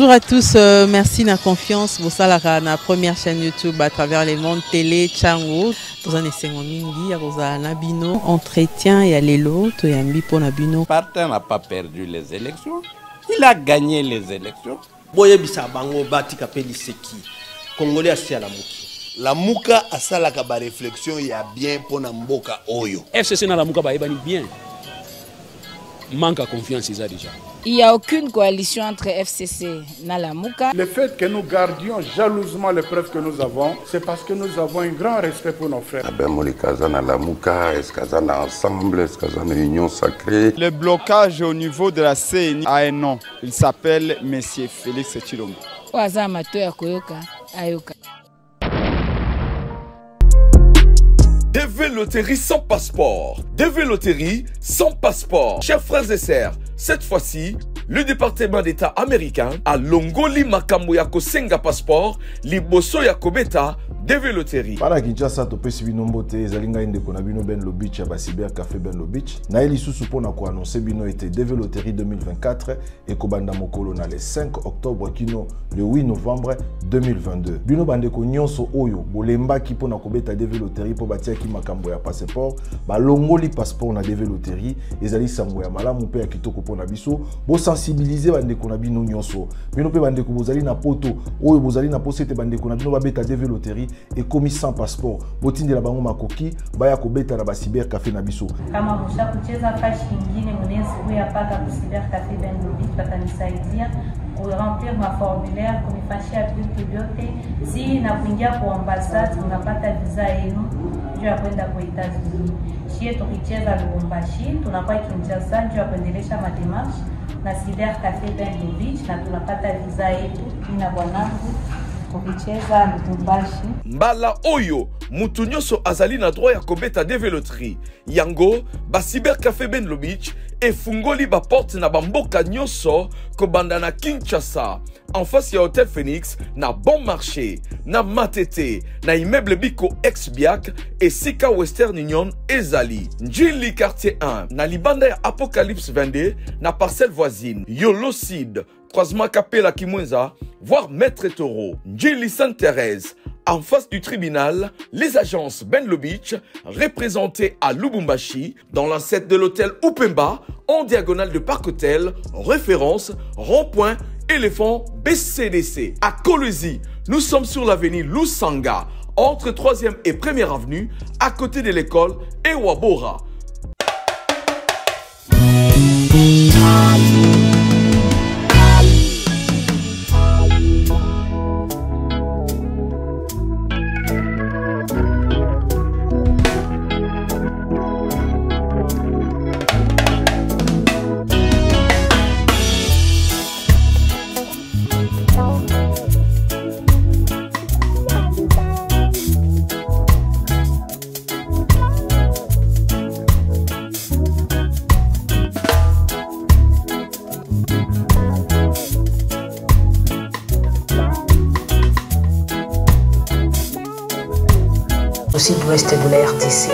Bonjour à tous, merci de la confiance. Vous savez, la première chaîne YouTube à travers les mondes télé, Tchango. Vous en êtes mingi, vous avez un bino, entretien et aller l'autre et un bipo nabino. Partin n'a pas perdu les élections, il a gagné les élections. Boye bisa bango bati kapeli seki. Congolais asi la muki. La muka asala ka ba réflexion ya bien pona mboka oyo. FCC na la muka ba ebani bien. Manque à confiance ils a déjà. Il n'y a aucune coalition entre FCC et Nalamuka. Le fait que nous gardions jalousement les preuves que nous avons, c'est parce que nous avons un grand respect pour nos frères. Ensemble, union sacrée. Le blocage au niveau de la CNI a un nom. Il s'appelle Monsieur Félix Tshilombo. DV Loterie sans passeport. DV Loterie sans passeport. Chers frères et sœurs, cette fois-ci, le département d'État américain a longoli makambo ya kosenga passeport liboso ya kobeta DV Loterie. Para Kinshasa to pesi bino mbote ezalinga inde kona bino Ben Lobich ya Cyber Café Ben Lobich. Na eli susu pona ko annoncer bino était DV Loterie 2024 et kobanda mokolo na le 5 octobre kino le 8 novembre 2022. Bino bande ko nyonso oyo bolemba ki pona kobeta DV Loterie po batia ki makambo ya passeport, ba longoli passeport na DV Loterie ezali sango ya malamu pe ya kitoko pona biso, bo sensibiliser bande ko na bino nyonso. Bino pe bande ko bozali na poto oyo bozali na posete bande ko na bino ba beta DV Loterie et commis sans passeport. Botindi la bango makoki baya kobeta na ba Cyber Café na biso. Kama musha kucheza fashi nyingine mwenezi huya paka ku Cyber Café Ben Lobich patanisaidia remplir ma formulaire kunifashia vitu vyote si na kuingia kwa ambassade unapata visa yenu juu ya kwenda kwa Etats-Unis. Shie tukicheza Lubumbashi tunakuwa Kinshasa juu ya kuendelesha mademarshe na Cyber Café Ben Lobich na tunapata visa yetu ina bwanangu kukicheza Lubumbashi. Mbala oyo mutu nyonso azali na droit ya kobeta DV Loterie. Yango ba Cyber Café Ben Lobich et fungoli ba porte na bamboka nyonso kobanda na Kinshasa en face ya Hotel Phoenix na Bon Marché na Matete na immeuble Biko ex-Biak et Sika Western Union ezali Njili quartier 1 na libanda ya Apocalypse 22 na parcelle voisine Yolocide croisement Kapela Kimwenza voire Maître Taureau Njili Sainte-Thérèse en face du tribunal, les agences Ben Lobich, représentées à Lubumbashi, dans l'ancêtre de l'hôtel Upemba, en diagonale de Parc Hôtel, référence, rond-point, éléphant, BCDC. À Kolwezi, nous sommes sur l'avenue Lusanga, entre 3e et 1er avenue, à côté de l'école Ewabora. Au sud-ouest de la RTC,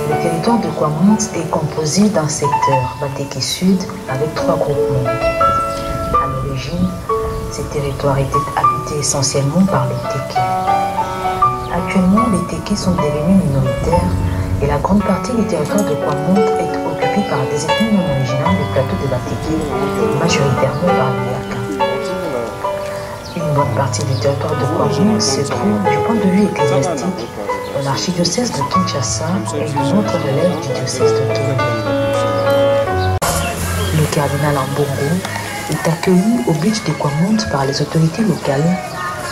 le territoire de Kwamont est composé d'un secteur Bateke Sud avec 3 groupements. À l'origine, ces territoires étaient habités essentiellement par les Tékés. Actuellement, les Tékés sont devenus minoritaires et la grande partie du territoire de Kwamont est occupée par des ethnies non originales du plateau de Bateke, majoritairement par les Yaka. Une bonne partie du territoire de Kwamont se trouve du point de vue ecclésiastique dans l'archidiocèse de Kinshasa et une autre relève du diocèse de Toulon. Le cardinal Ambongo est accueilli au beach de Kwamont par les autorités locales,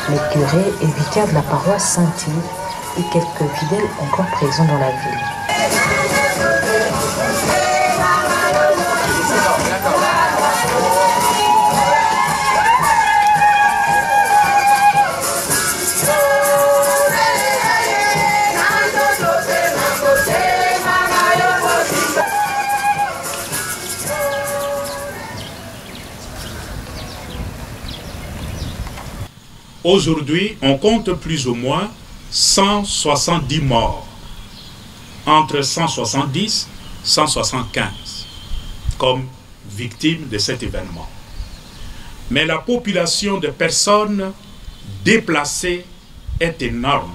les curés et vicaires de la paroisse Saint-Yves et quelques fidèles encore présents dans la ville. Aujourd'hui, on compte plus ou moins 170 morts, entre 170 et 175, comme victimes de cet événement. Mais la population de personnes déplacées est énorme.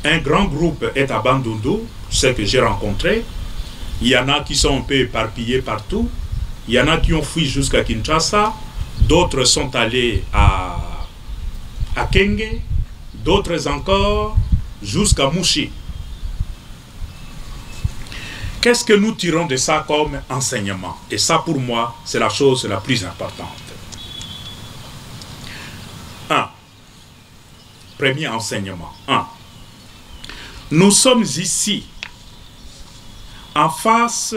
Un grand groupe est à Bandundu, ce que j'ai rencontré. Il y en a qui sont un peu éparpillés partout. Il y en a qui ont fui jusqu'à Kinshasa. D'autres sont allés à Kenge. D'autres encore jusqu'à Mouchi. Qu'est-ce que nous tirons de ça comme enseignement? Et ça, pour moi, c'est la chose la plus importante. 1. Premier enseignement. 1. Nous sommes ici en face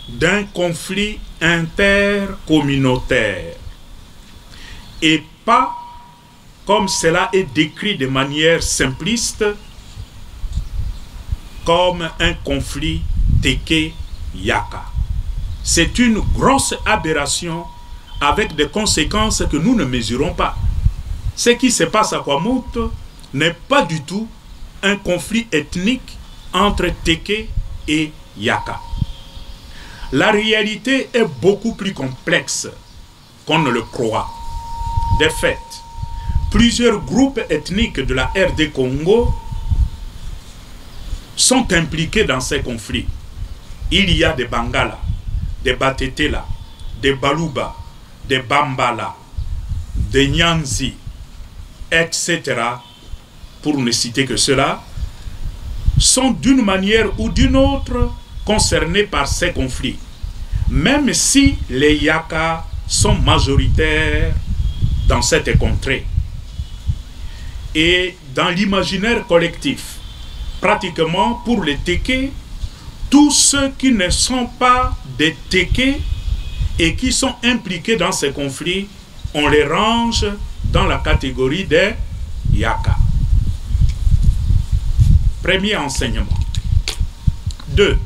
d'un conflit intercommunautaire et pas, comme cela est décrit de manière simpliste, comme un conflit Teke-Yaka. C'est une grosse aberration avec des conséquences que nous ne mesurons pas. Ce qui se passe à Kwamout n'est pas du tout un conflit ethnique entre Teke et Yaka. La réalité est beaucoup plus complexe qu'on ne le croit. De fait, plusieurs groupes ethniques de la RD Congo sont impliqués dans ces conflits. Il y a des Bangala, des Batetela, des Baluba, des Bambala, des Nyanzi, etc., pour ne citer que cela, sont d'une manière ou d'une autre concernés par ces conflits, même si les Yaka sont majoritaires dans cette contrée. Et dans l'imaginaire collectif, pratiquement pour les Teke, tous ceux qui ne sont pas des Teke et qui sont impliqués dans ces conflits, on les range dans la catégorie des Yaka. Premier enseignement. 2.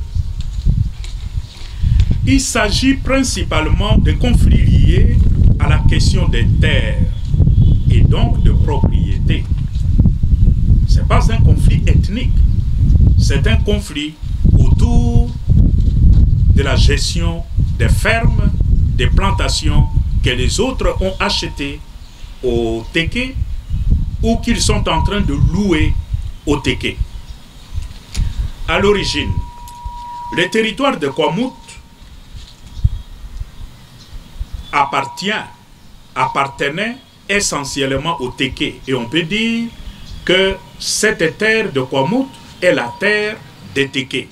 Il s'agit principalement de conflits liés à la question des terres et donc de propriété. Ce n'est pas un conflit ethnique, c'est un conflit autour de la gestion des fermes, des plantations que les autres ont achetées au Teke ou qu'ils sont en train de louer au Teke. À l'origine, le territoire de Kwamout appartenait essentiellement au Teke. Et on peut dire que cette terre de Kwamout est la terre des Teke.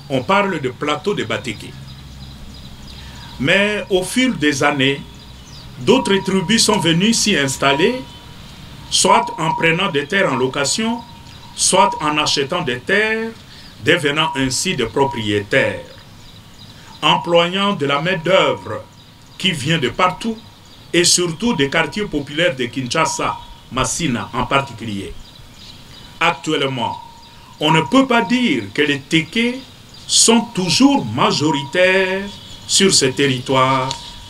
On parle de plateau de Bateke. Mais au fil des années, d'autres tribus sont venues s'y installer, soit en prenant des terres en location, soit en achetant des terres, devenant ainsi des propriétaires, employant de la main-d'œuvre qui vient de partout, et surtout des quartiers populaires de Kinshasa, Massina en particulier. Actuellement, on ne peut pas dire que les Teke sont toujours majoritaires sur ce territoire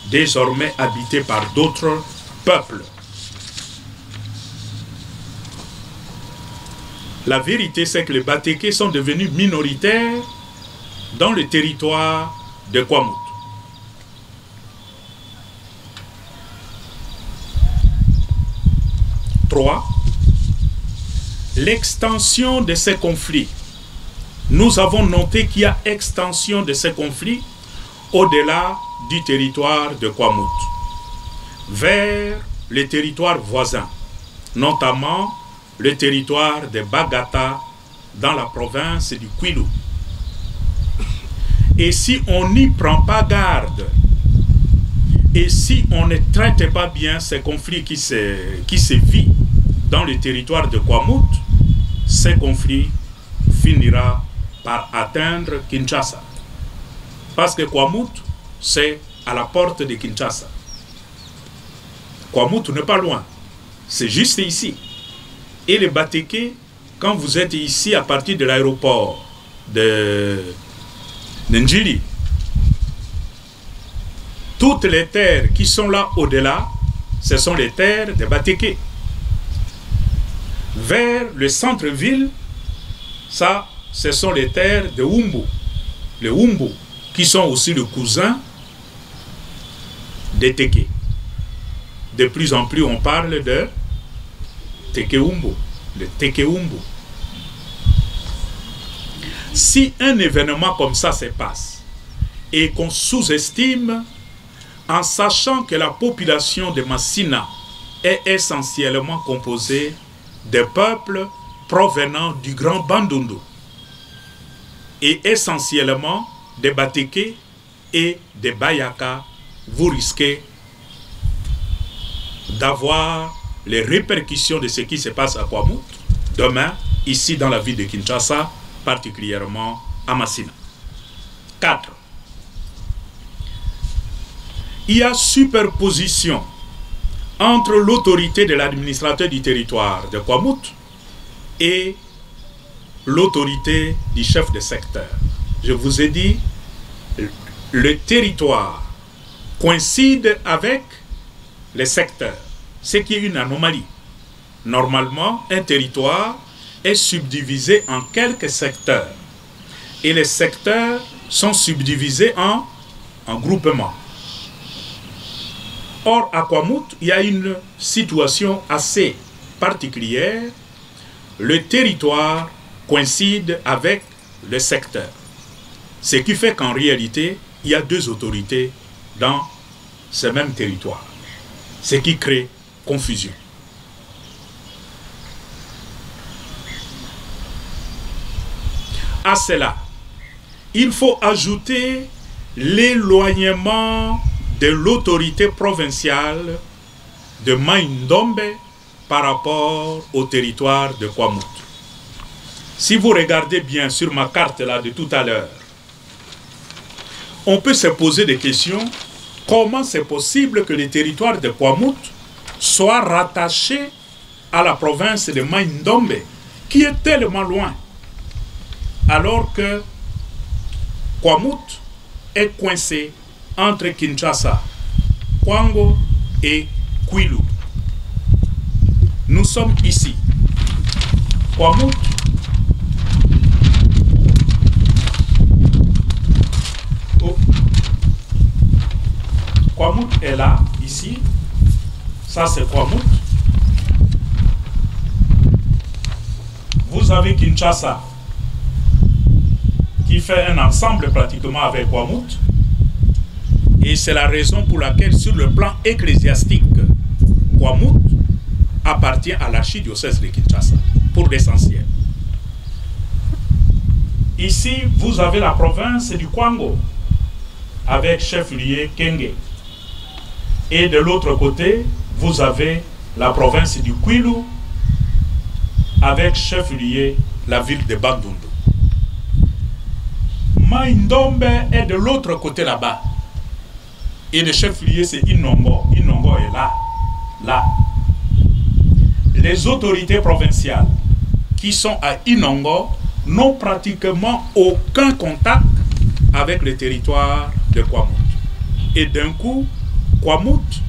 désormais habité par d'autres peuples. La vérité, c'est que les Bateke sont devenus minoritaires dans le territoire de Kwamout. 3. L'extension de ces conflits. Nous avons noté qu'il y a extension de ces conflits au-delà du territoire de Kwamout, vers les territoires voisins, notamment le territoire de Bagata dans la province du Kwilu. Et si on n'y prend pas garde, et si on ne traite pas bien ces conflits qui se vivent dans le territoire de Kwamout, ces conflits finira par atteindre Kinshasa. Parce que Kwamout, c'est à la porte de Kinshasa. Kwamout n'est pas loin, c'est juste ici. Et les Bateke, quand vous êtes ici à partir de l'aéroport de Njili, toutes les terres qui sont là au-delà, ce sont les terres des Bateke. Vers le centre-ville, ça, ce sont les terres de Wumbu. Les Wumbu, qui sont aussi le cousin des Teke. De plus en plus, on parle de Tekeumbo, le Tekeumbo. Si un événement comme ça se passe et qu'on sous-estime en sachant que la population de Massina est essentiellement composée de peuples provenant du Grand Bandundu et essentiellement des Bateke et des Bayaka, vous risquez d'avoir les répercussions de ce qui se passe à Kwamouth demain, ici dans la ville de Kinshasa, particulièrement à Massina. 4. Il y a superposition entre l'autorité de l'administrateur du territoire de Kwamouth et l'autorité du chef de secteur. Je vous ai dit, le territoire coïncide avec les secteurs, ce qui est une anomalie. Normalement, un territoire est subdivisé en quelques secteurs et les secteurs sont subdivisés en groupements. Or, à Kwamouth, il y a une situation assez particulière. Le territoire coïncide avec le secteur. Ce qui fait qu'en réalité, il y a deux autorités dans ce même territoire. Ce qui crée confusion. À cela, il faut ajouter l'éloignement de l'autorité provinciale de Mai-Ndombe par rapport au territoire de Kwamouth. Si vous regardez bien sur ma carte là de tout à l'heure, on peut se poser des questions. Comment c'est possible que le territoire de Kwamouth soit rattaché à la province de Mai-Ndombe, qui est tellement loin, alors que Kwamouth est coincé entre Kinshasa, Kwango et Kwilu. Nous sommes ici. Kwamouth Kwamouth est là, ici. Ça, c'est Kwamouth. Vous avez Kinshasa, qui fait un ensemble pratiquement avec Kwamouth. Et c'est la raison pour laquelle, sur le plan ecclésiastique, Kwamouth appartient à l'archidiocèse de Kinshasa, pour l'essentiel. Ici, vous avez la province du Kwango, avec chef-lieu Kenge. Et de l'autre côté, vous avez la province du Kwilu, avec chef-lieu la ville de Bandundu. Mai-Ndombe est de l'autre côté là-bas. Et le chef-lieu, c'est Inongo. Inongo est là. Là. Les autorités provinciales qui sont à Inongo n'ont pratiquement aucun contact avec le territoire de Kwamouth. Et d'un coup, Kwamouth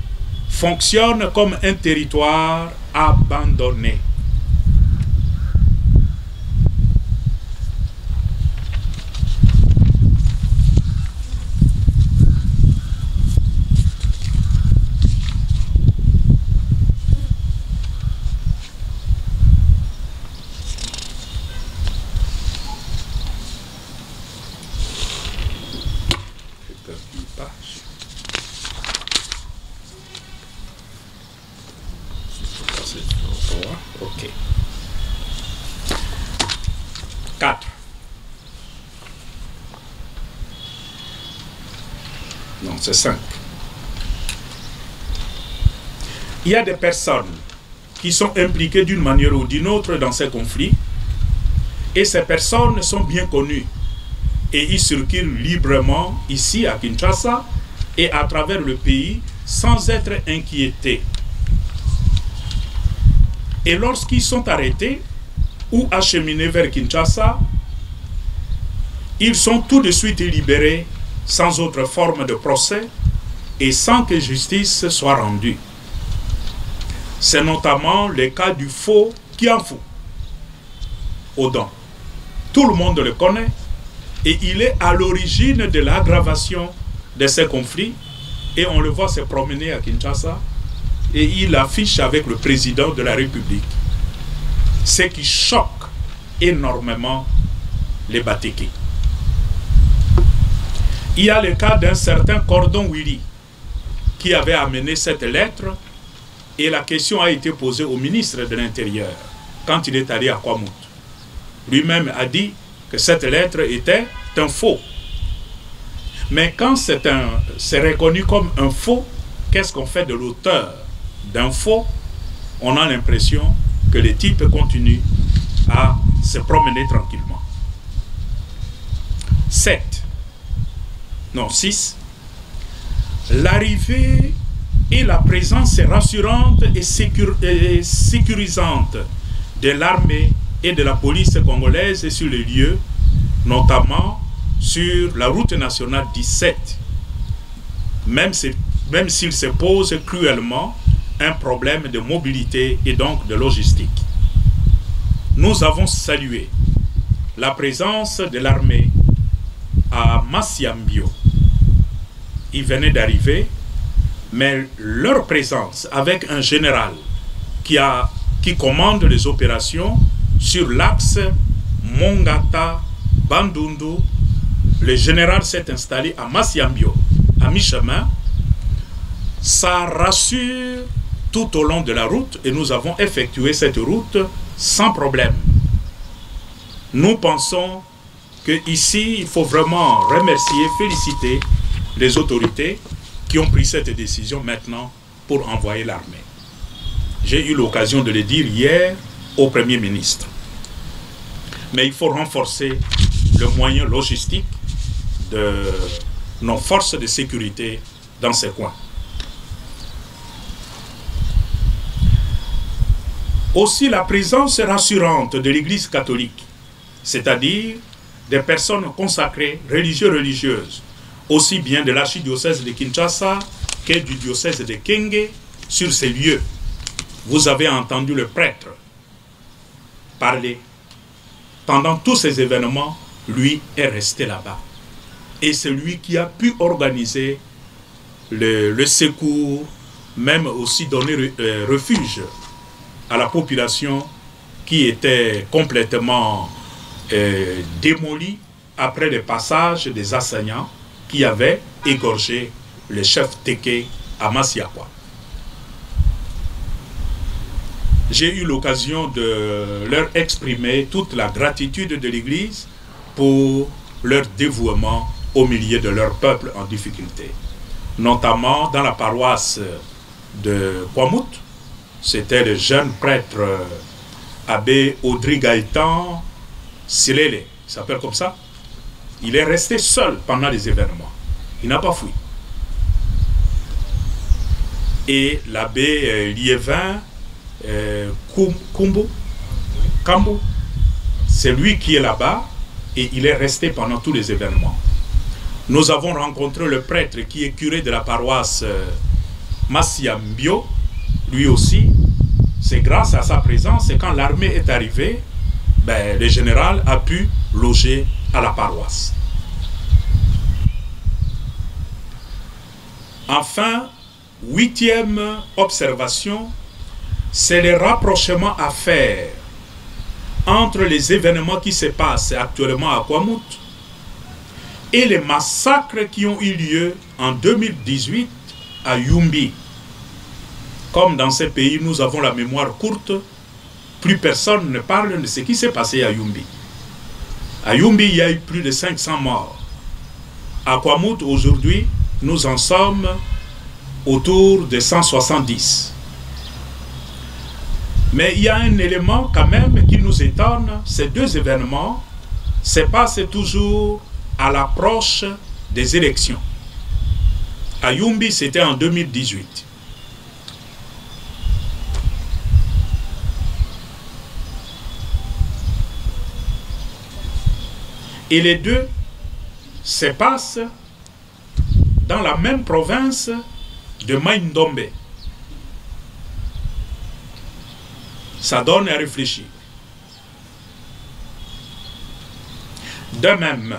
fonctionne comme un territoire abandonné. Ok. 4. Non, c'est 5. Il y a des personnes qui sont impliquées d'une manière ou d'une autre dans ces conflits, et ces personnes sont bien connues et ils circulent librement ici à Kinshasa et à travers le pays sans être inquiétés. Et lorsqu'ils sont arrêtés ou acheminés vers Kinshasa, ils sont tout de suite libérés sans autre forme de procès et sans que justice soit rendue. C'est notamment le cas du faux Kianfou, Odon. Tout le monde le connaît et il est à l'origine de l'aggravation de ces conflits et on le voit se promener à Kinshasa et il affiche avec le président de la République, ce qui choque énormément les Batékés. Il y a le cas d'un certain Cordon Willy qui avait amené cette lettre et la question a été posée au ministre de l'Intérieur quand il est allé à Kwamout. Lui-même a dit que cette lettre était un faux. Mais quand c'est reconnu comme un faux, qu'est-ce qu'on fait de l'auteur d'un faux? On a l'impression que les types continuent à se promener tranquillement. 6. L'arrivée et la présence rassurante et sécurisante de l'armée et de la police congolaise sur les lieux, notamment sur la route nationale 17, même s'il se pose cruellement un problème de mobilité et donc de logistique. Nous avons salué la présence de l'armée à Masiambio. Ils venaient d'arriver, mais leur présence avec un général qui commande les opérations sur l'axe Mongata-Bandundu, le général s'est installé à Masiambio, à mi-chemin. Ça rassure tout au long de la route et nous avons effectué cette route sans problème. Nous pensons qu'ici, il faut vraiment remercier, féliciter les autorités qui ont pris cette décision maintenant pour envoyer l'armée. J'ai eu l'occasion de le dire hier au Premier ministre. Mais il faut renforcer le moyen logistique de nos forces de sécurité dans ces coins. Aussi la présence rassurante de l'Église catholique, c'est-à-dire des personnes consacrées, religieuses, aussi bien de l'archidiocèse de Kinshasa que du diocèse de Kenge, sur ces lieux. Vous avez entendu le prêtre parler. Pendant tous ces événements, lui est resté là-bas. Et c'est lui qui a pu organiser le secours, même aussi donner refuge à la population qui était complètement démolie après le passage des assaillants qui avaient égorgé le chef Téké à Masiakwa. J'ai eu l'occasion de leur exprimer toute la gratitude de l'Église pour leur dévouement au milieu de leur peuple en difficulté. Notamment dans la paroisse de Kwamout, c'était le jeune prêtre abbé Audrey Gaëtan Silele, il s'appelle comme ça. Il est resté seul pendant les événements. Il n'a pas fui. Et l'abbé Liévin Kambo, c'est lui qui est là-bas et il est resté pendant tous les événements. Nous avons rencontré le prêtre qui est curé de la paroisse Masiambio, lui aussi. C'est grâce à sa présence et quand l'armée est arrivée, le général a pu loger à la paroisse. Enfin, 8e observation, c'est le rapprochement à faire entre les événements qui se passent actuellement à Kwamout et les massacres qui ont eu lieu en 2018 à Yumbi. Comme dans ces pays, nous avons la mémoire courte, plus personne ne parle de ce qui s'est passé à Yumbi. À Yumbi, il y a eu plus de 500 morts. À Kwamout, aujourd'hui, nous en sommes autour de 170. Mais il y a un élément quand même qui nous étonne, ces deux événements se passent toujours à l'approche des élections. À Yumbi, c'était en 2018. Et les deux se passent dans la même province de Mai-Ndombe. Ça donne à réfléchir. De même,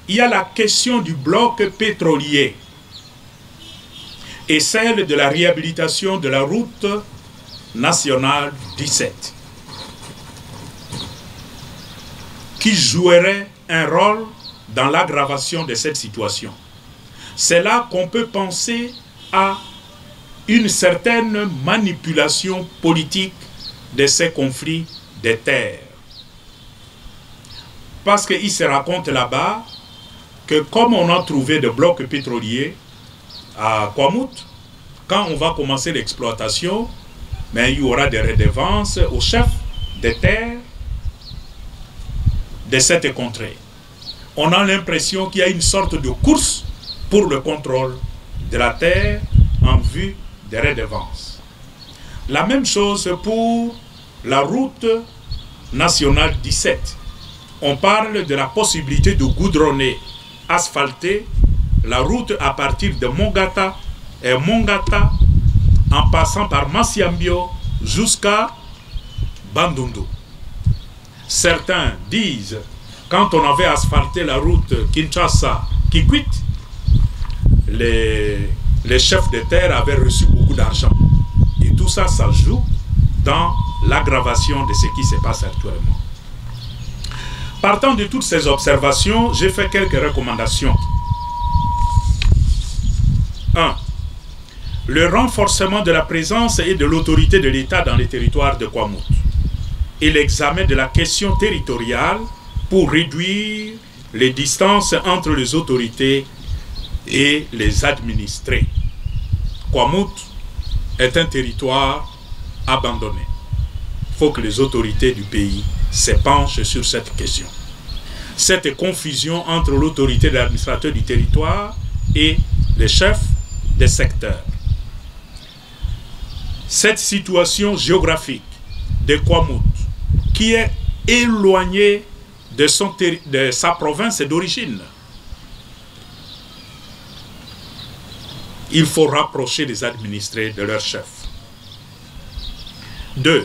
il y a la question du bloc pétrolier. et celle de la réhabilitation de la route nationale 17, qui jouerait un rôle dans l'aggravation de cette situation. C'est là qu'on peut penser à une certaine manipulation politique de ces conflits des terres. Parce qu'il se raconte là-bas que comme on a trouvé des blocs pétroliers à Kwamut, quand on va commencer l'exploitation, il y aura des redevances aux chefs des terres de cette contrée. On a l'impression qu'il y a une sorte de course pour le contrôle de la terre en vue des redevances. La même chose pour la route nationale 17. On parle de la possibilité de goudronner, asphalter la route à partir de Mongata et Mongata en passant par Masiambio jusqu'à Bandundu. Certains disent, quand on avait asphalté la route Kinshasa-Kikwit, les chefs de terre avaient reçu beaucoup d'argent. Et tout ça, ça joue dans l'aggravation de ce qui se passe actuellement. Partant de toutes ces observations, j'ai fait quelques recommandations. 1. Le renforcement de la présence et de l'autorité de l'État dans les territoires de Kwamut et l'examen de la question territoriale pour réduire les distances entre les autorités et les administrés. Kwamut est un territoire abandonné. Il faut que les autorités du pays se penchent sur cette question. Cette confusion entre l'autorité de l'administrateur du territoire et les chefs des secteurs. Cette situation géographique de Kwamut, qui est éloignée de sa province d'origine, il faut rapprocher les administrés de leurs chefs. 2.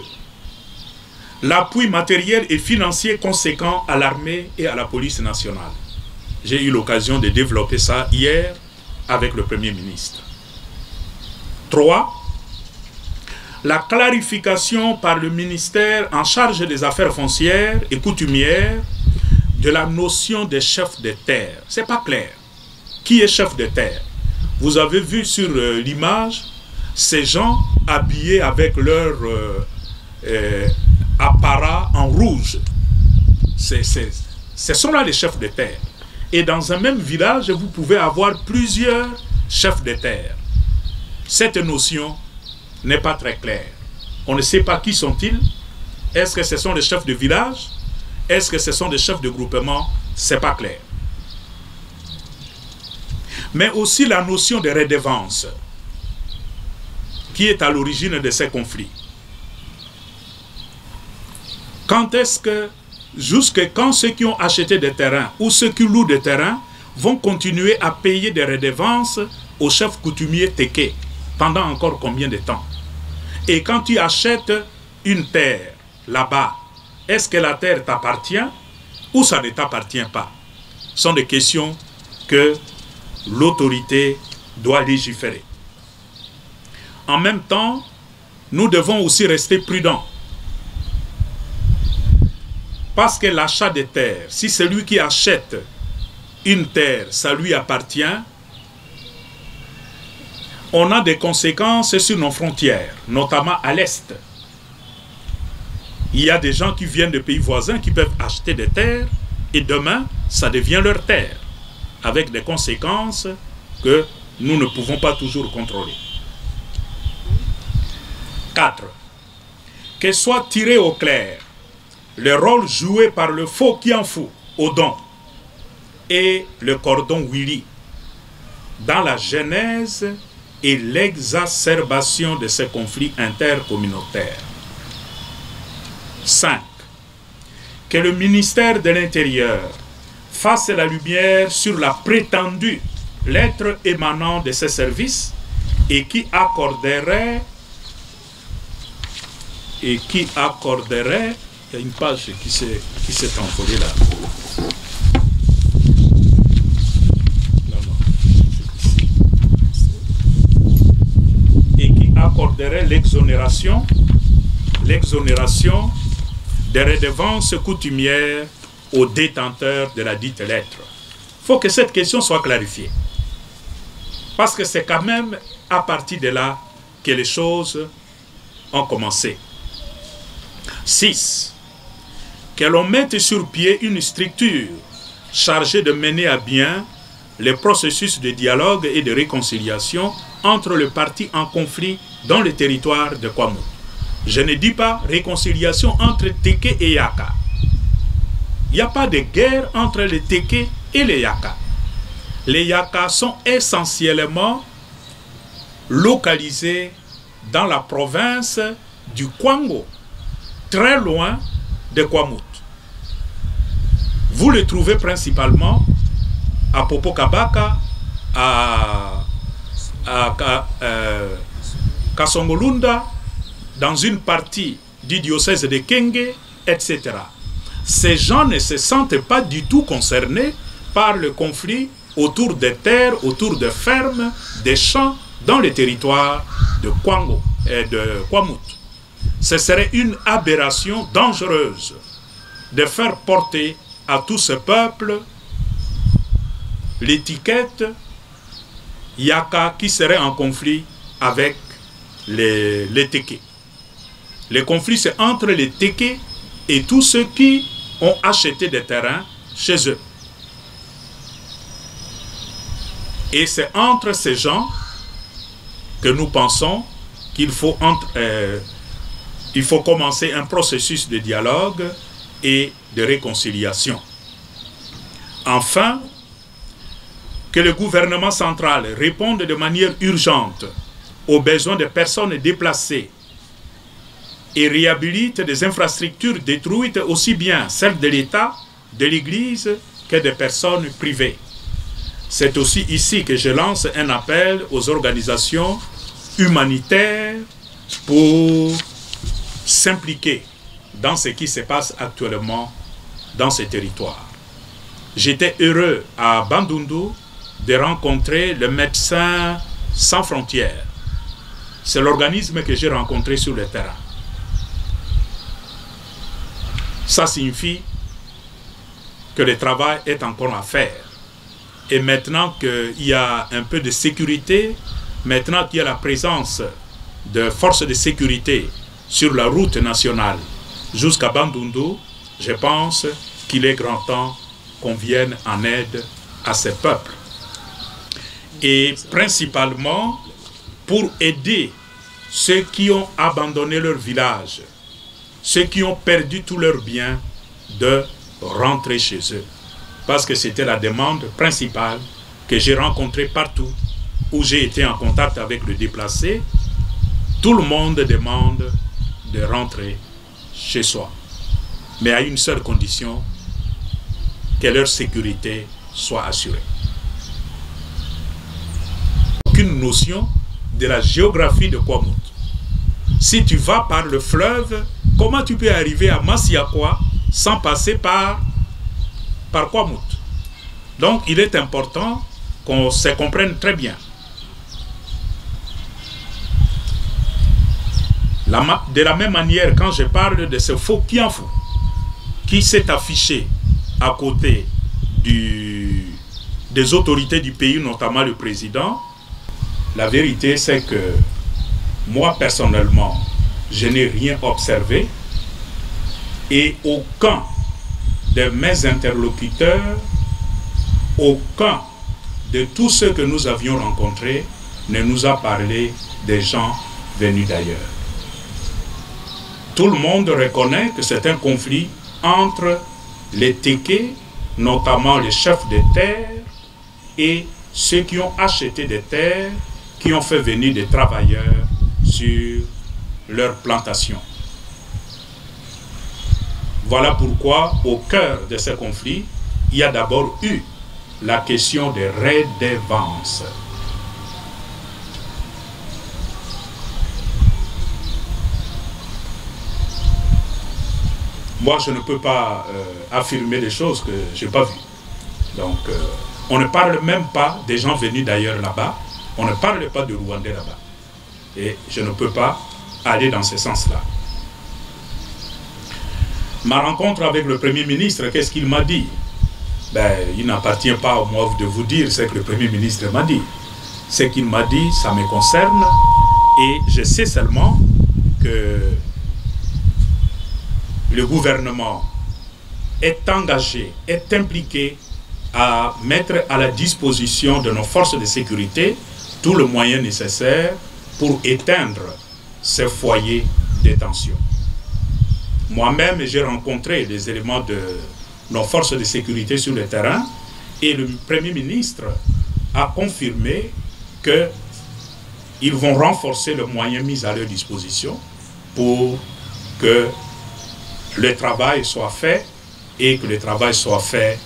L'appui matériel et financier conséquent à l'armée et à la police nationale. J'ai eu l'occasion de développer ça hier avec le Premier ministre. 3. La clarification par le ministère en charge des affaires foncières et coutumières de la notion de chef de terre. C'est pas clair. Qui est chef de terre? Vous avez vu sur l'image ces gens habillés avec leur apparat en rouge. Ce sont là les chefs de terre. Et dans un même village, vous pouvez avoir plusieurs chefs de terre. Cette notion n'est pas très claire. On ne sait pas qui sont-ils. Est-ce que ce sont les chefs de village? Est-ce que ce sont des chefs de groupement? C'est pas clair. Mais aussi la notion de redevance qui est à l'origine de ces conflits. Quand est-ce que, jusque quand ceux qui ont acheté des terrains ou ceux qui louent des terrains vont continuer à payer des redevances aux chefs coutumiers Teke pendant encore combien de temps? Et quand tu achètes une terre là-bas, est-ce que la terre t'appartient ou ça ne t'appartient pas? Ce sont des questions que l'autorité doit légiférer. En même temps, nous devons aussi rester prudents. Parce que l'achat des terres, si celui qui achète une terre, ça lui appartient, on a des conséquences sur nos frontières, notamment à l'Est. Il y a des gens qui viennent de pays voisins qui peuvent acheter des terres et demain, ça devient leur terre, avec des conséquences que nous ne pouvons pas toujours contrôler. 4. Que soit tiré au clair le rôle joué par le faux Kianfou, Odon, et le cordon Willy dans la genèse et l'exacerbation de ces conflits intercommunautaires. 5. Que le ministère de l'Intérieur fasse la lumière sur la prétendue lettre émanant de ces services et qui accorderait, il y a une page qui s'est envolée là. accorderait l'exonération des redevances coutumières aux détenteurs de la dite lettre. Il faut que cette question soit clarifiée. Parce que c'est quand même à partir de là que les choses ont commencé. 6. Que l'on mette sur pied une structure chargée de mener à bien les processus de dialogue et de réconciliation entre les parties en conflit dans le territoire de Kwamouth. Je ne dis pas réconciliation entre Téké et Yaka. Il n'y a pas de guerre entre les Téké et les Yaka. Les Yaka sont essentiellement localisés dans la province du Kwango, très loin de Kwamouth. Vous les trouvez principalement à Popokabaka, à Kasongolunda, dans une partie du diocèse de Kenge, etc. Ces gens ne se sentent pas du tout concernés par le conflit autour des terres, autour de fermes, des champs, dans le territoire de Kwango et de Kwamouth. Ce serait une aberration dangereuse de faire porter à tout ce peuple l'étiquette Yaka qui serait en conflit avec les Téké. Le conflit, c'est entre les Téké et tous ceux qui ont acheté des terrains chez eux. Et c'est entre ces gens que nous pensons qu'il faut, il faut commencer un processus de dialogue et de réconciliation. Enfin, que le gouvernement central réponde de manière urgente aux besoins des personnes déplacées et réhabilite des infrastructures détruites, aussi bien celles de l'État, de l'Église, que des personnes privées. C'est aussi ici que je lance un appel aux organisations humanitaires pour s'impliquer dans ce qui se passe actuellement dans ces territoires. J'étais heureux à Bandundu de rencontrer le Médecins sans frontières. C'est l'organisme que j'ai rencontré sur le terrain. Ça signifie que le travail est encore à faire. Et maintenant qu'il y a un peu de sécurité, maintenant qu'il y a la présence de forces de sécurité sur la route nationale jusqu'à Bandundu, je pense qu'il est grand temps qu'on vienne en aide à ces peuples. Et principalement pour aider ceux qui ont abandonné leur village, ceux qui ont perdu tous leurs biens, de rentrer chez eux. Parce que c'était la demande principale que j'ai rencontrée partout où j'ai été en contact avec le déplacé. Tout le monde demande de rentrer chez soi. Mais à une seule condition, que leur sécurité soit assurée. Aucune notion de la géographie de Kwamouth. Si tu vas par le fleuve, comment tu peux arriver à Masiakwa sans passer par Kwamouth? Donc il est important qu'on se comprenne très bien. De la même manière, quand je parle de ce faux Kianfu qui s'est affiché à côté des autorités du pays, notamment le président, la vérité c'est que moi personnellement, je n'ai rien observé et aucun de mes interlocuteurs, aucun de tous ceux que nous avions rencontrés ne nous a parlé des gens venus d'ailleurs. Tout le monde reconnaît que c'est un conflit entre les Téké, notamment les chefs de terre, et ceux qui ont acheté des terres, qui ont fait venir des travailleurs sur leurs plantations. Voilà pourquoi, au cœur de ce conflit, il y a d'abord eu la question des redevances. Moi, je ne peux pas affirmer des choses que je n'ai pas vues. Donc, on ne parle même pas des gens venus d'ailleurs là-bas. On ne parle pas de Rwandais là-bas. Et je ne peux pas aller dans ce sens-là. Ma rencontre avec le Premier ministre, qu'est-ce qu'il m'a dit? Il n'appartient pas à moi de vous dire ce que le Premier ministre m'a dit. Ce qu'il m'a dit, ça me concerne. Et je sais seulement que le gouvernement est engagé, est impliqué à mettre à la disposition de nos forces de sécurité tout le moyen nécessaire pour éteindre ces foyers de tension. Moi-même, j'ai rencontré les éléments de nos forces de sécurité sur le terrain et le Premier ministre a confirmé qu'ils vont renforcer le moyen mis à leur disposition pour que le travail soit fait et que le travail soit fait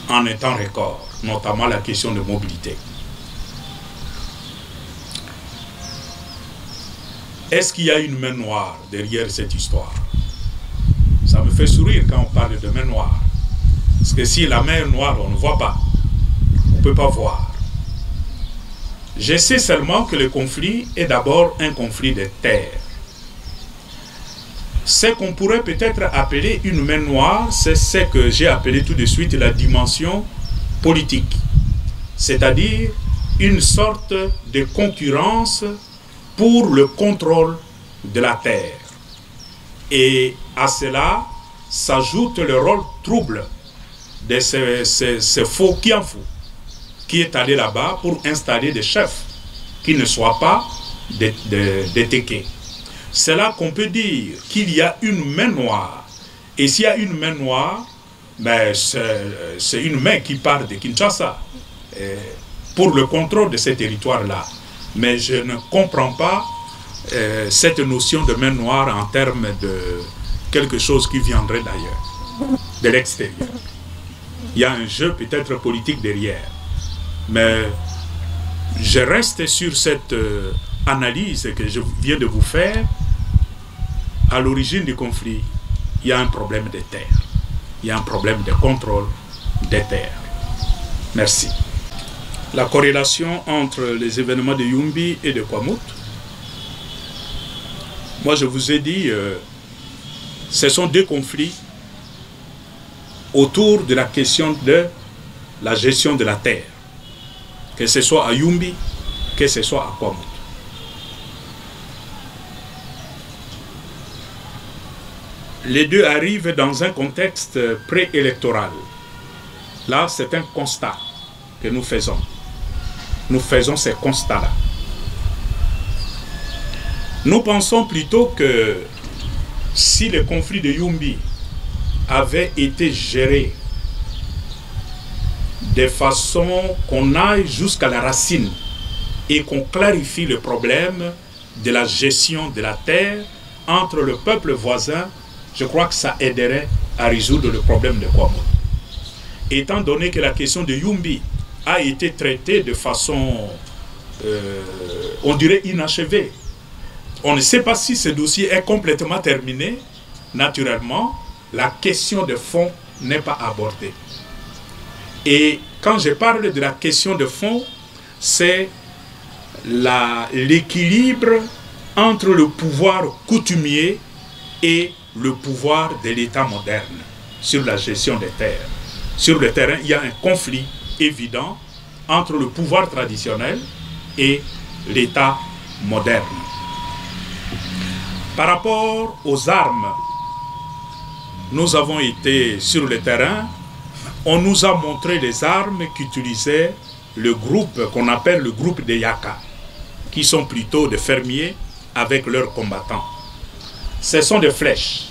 en un temps record, notamment la question de mobilité. Est-ce qu'il y a une main noire derrière cette histoire? Ça me fait sourire quand on parle de main noire. Parce que si la main est noire, on ne voit pas. On ne peut pas voir. Je sais seulement que le conflit est d'abord un conflit de terre. Ce qu'on pourrait peut-être appeler une main noire, c'est ce que j'ai appelé tout de suite la dimension politique. C'est-à-dire une sorte de concurrence pour le contrôle de la terre. Et à cela s'ajoute le rôle trouble de ce faux Kianfou qui est allé là-bas pour installer des chefs qui ne soient pas des Téké. C'est là qu'on peut dire qu'il y a une main noire. Et s'il y a une main noire, c'est une main qui part de Kinshasa pour le contrôle de ces territoires-là. Mais je ne comprends pas cette notion de main noire en termes de quelque chose qui viendrait d'ailleurs, de l'extérieur. Il y a un jeu peut-être politique derrière. Mais je reste sur cette analyse que je viens de vous faire. À l'origine du conflit, il y a un problème de terre. Il y a un problème de contrôle des terres. Merci. La corrélation entre les événements de Yumbi et de Kwamouth, moi je vous ai dit, ce sont deux conflits autour de la question de la gestion de la terre, que ce soit à Yumbi, que ce soit à Kwamouth. Les deux arrivent dans un contexte préélectoral. Là, c'est un constat que nous faisons. Nous faisons ces constats-là. Nous pensons plutôt que si le conflit de Yumbi avait été géré de façon qu'on aille jusqu'à la racine et qu'on clarifie le problème de la gestion de la terre entre le peuple voisin, je crois que ça aiderait à résoudre le problème de Kwamouth. Étant donné que la question de Yumbi a été traitée de façon, on dirait, inachevée. On ne sait pas si ce dossier est complètement terminé. Naturellement, la question de fond n'est pas abordée. Et quand je parle de la question de fond, c'est l'équilibre entre le pouvoir coutumier et le pouvoir de l'État moderne sur la gestion des terres. Sur le terrain, il y a un conflit évident entre le pouvoir traditionnel et l'État moderne. Par rapport aux armes, nous avons été sur le terrain, on nous a montré les armes qu'utilisait le groupe qu'on appelle le groupe des Yaka, qui sont plutôt des fermiers avec leurs combattants. Ce sont des flèches,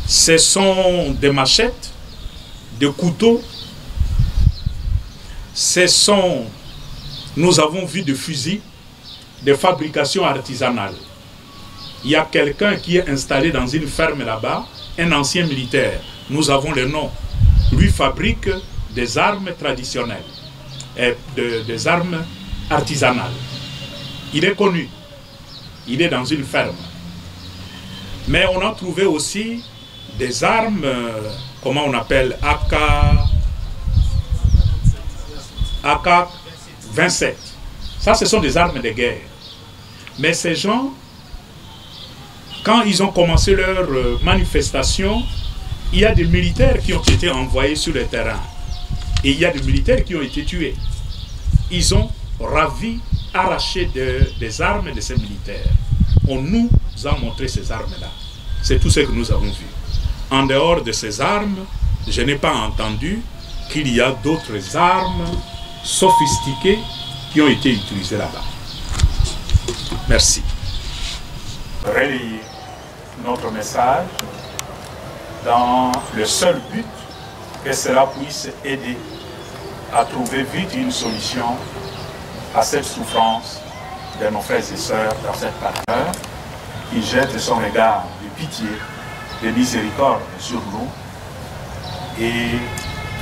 ce sont des machettes, des couteaux, nous avons vu des fusils, des fabrications artisanales. Il y a quelqu'un qui est installé dans une ferme là-bas, un ancien militaire, nous avons le nom. Lui fabrique des armes traditionnelles, des armes artisanales. Il est connu, il est dans une ferme. Mais on a trouvé aussi des armes, comment on appelle, AK-27. Ça, ce sont des armes de guerre. Mais ces gens, quand ils ont commencé leur manifestation, il y a des militaires qui ont été envoyés sur le terrain. Et il y a des militaires qui ont été tués. Ils ont ravi, arraché des armes de ces militaires. On nous a montré ces armes-là. C'est tout ce que nous avons vu. En dehors de ces armes, je n'ai pas entendu qu'il y a d'autres armes sophistiquées qui ont été utilisées là-bas. Merci. Relayer notre message dans le seul but que cela puisse aider à trouver vite une solution à cette souffrance de nos frères et sœurs dans cette pâture, qui jette son regard de pitié, de miséricorde sur nous, et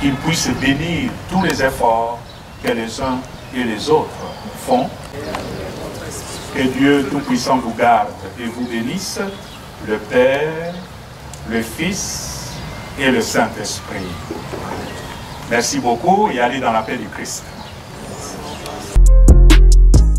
qu'il puisse bénir tous les efforts que les uns et les autres font. Que Dieu Tout-Puissant vous garde et vous bénisse, le Père, le Fils et le Saint-Esprit. Merci beaucoup et allez dans la paix du Christ.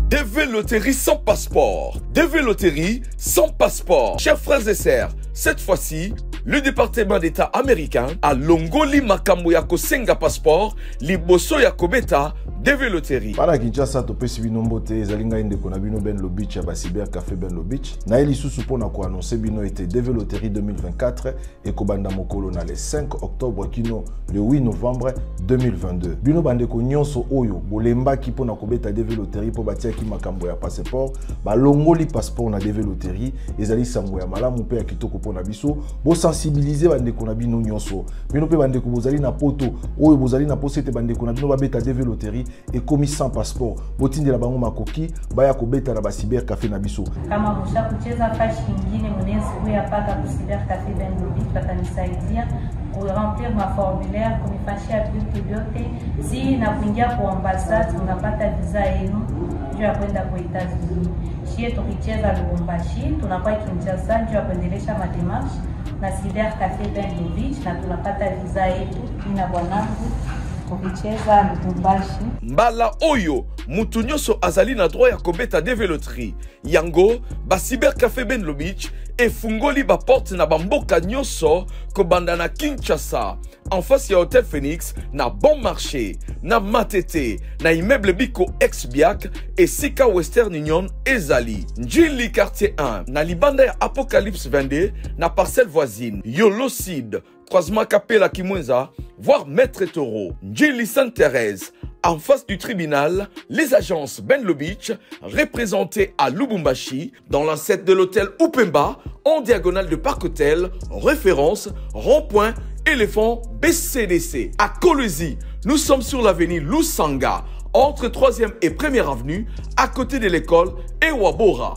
DV Loterie sans passeport. DV Loterie sans passeport. Chers frères et sœurs, cette fois-ci, le département d'État américain a longoli makambo ya kosenga passeport liboso ya kobeta DV Loterie. Para Kinshasa topesi bino mbote ezalinga indeko na bino Ben Lobich ya Cyber Café Ben Lobich. Na elisusu pona ko annoncer bino ete DV Loterie 2024 et kobanda mokolo na le 5 octobre kino le 8 novembre 2022. Bino bandeko nyonso oyo bolemba ki pona kobeta DV Loterie po batia ki makambo ya passeport, ba longoli passeport na DV Loterie ezali sango ya malamu pe ya kitoko pona biso. Bo sensibiliser bandeko na bino nyonso. Bino pe bandeko bozali na poto oyo bozali na posete bandeko na bino babeta DV Loterie et commis sans passeport. Botindi la bango makoki baya kobeta na ba Cyber Café na biso. Kama msha kucheza fashi nyingine mnezi huya paka ku Cyber Café Ben Lobich patanisaidia remplir ma formulaire kunifashia vitu vyote. Si na kuingia kwa ambassade unapata visa yenu juu ya kwenda kwa Etats-Unis. Shie tukicheza Lubumbashi tunakuwa Kinshasa juu ya kuendelesha mademarshe na Cyber Café Ben Lobich na tunapata visa yetu na bwanangu kucheza Lubumbashi. Mbala oyo mutu nyonso azali na droit ya kobeta DV Loterie. Yango ba Cyber Café Ben Lobich efungoli ba porte na bamboka nyonso kobanda na Kinshasa en face ya Hotel Phoenix na Bon Marché na Matete na immeuble Biko ex-Biak et Sika Western Union ezali Njili quartier 1 na libanda ya Apocalypse 22 na parcelle voisine Yolocide croisement Kapela Kimwenza voire Maître Taureau Njili Sainte-Thérèse en face du tribunal, les agences Ben Lobich, représentées à Lubumbashi, dans l'ancêtre de l'hôtel Upemba, en diagonale de Parc Hôtel, référence, rond-point, éléphant, BCDC. À Kolwezi, nous sommes sur l'avenue Lusanga, entre 3e et 1e avenue, à côté de l'école Ewabora.